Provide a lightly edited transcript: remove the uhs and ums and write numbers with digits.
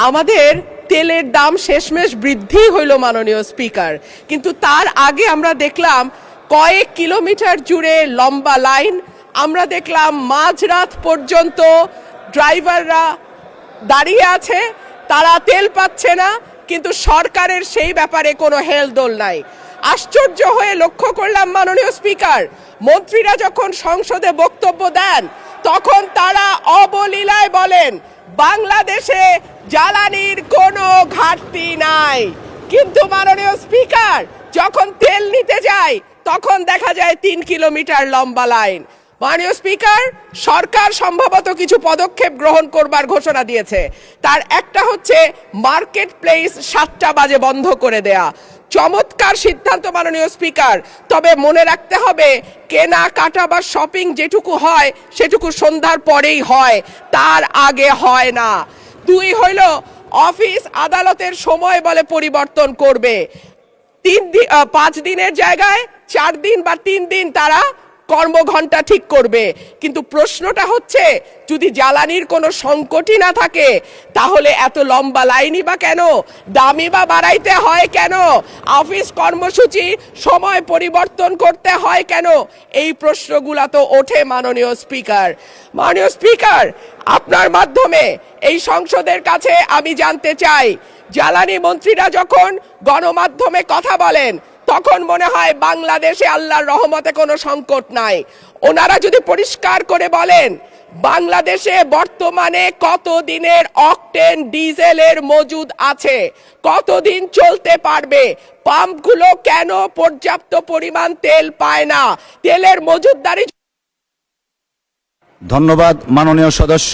আমাদের তেলের দাম শেষমেশ বৃদ্ধি হইল মাননীয় স্পিকার, কিন্তু তার আগে আমরা দেখলাম কয়েক কিলোমিটার জুড়ে লম্বা লাইন। আমরা দেখলাম মাঝরাত পর্যন্ত ড্রাইভাররা দাঁড়িয়ে আছে, তারা তেল পাচ্ছে না, কিন্তু সরকারের সেই ব্যাপারে কোনো হেলদোল নাই। আশ্চর্য হয়ে লক্ষ্য করলাম মাননীয় স্পিকার, মন্ত্রীরা যখন সংসদে বক্তব্য দেন তখন তারা অবলীলায় বলেন বাংলাদেশে জ্বালানির কোনো ঘাটতি নাই, কিন্তু মাননীয় স্পিকার যখন তেল নিতে যায় তখন দেখা যায় 3 কিলোমিটার লম্বা লাইন। মাননীয় স্পিকার, সরকার সম্ভবত কিছু পদক্ষেপ গ্রহণ করবার ঘোষণা দিয়েছে। তার একটা হচ্ছে মার্কেট প্লেস 7টা বাজে বন্ধ করে দেয়া। চমৎকার সিদ্ধান্ত মাননীয় স্পিকার, তবে মনে রাখতে হবে কেনা কাটা বা শপিং যেটুকু হয় সেটুকু সন্ধ্যার পরেই হয়, তার আগে হয় না। 2 হইল অফিস আদালতের সময় বলে পরিবর্তন করবে। 5 দিনের জায়গায় 4 দিন বা 3 দিন তারা কর্মঘণ্টা ঠিক করবে। কিন্তু প্রশ্নটা হচ্ছে যদি জ্বালানির কোনো সংকটই না থাকে তাহলে এত লম্বা লাইনই বা কেন, দামই বা বাড়াইতে হয় কেন, অফিস কর্মসূচি সময় পরিবর্তন করতে হয় কেন? এই প্রশ্নগুলো তো ওঠে মাননীয় স্পিকার। মাননীয় স্পিকার, আপনার মাধ্যমে এই সংসদের কাছে আমি জানতে চাই, জ্বালানি মন্ত্রীরা যখন গণমাধ্যমে কথা বলেন তখন মনে হয় বাংলাদেশে আল্লাহর রহমতে কোনো সংকট নাই। ওনারা যদি পরিষ্কার করে বলেন বাংলাদেশে বর্তমানে কত দিনের অকটেন ডিজেলের মজুদ আছে, কতদিন চলতে পারবে, পাম্পগুলো কেন পর্যাপ্ত পরিমাণ তেল পায় না, তেলের মজুদদারি। ধন্যবাদ মাননীয় সদস্য।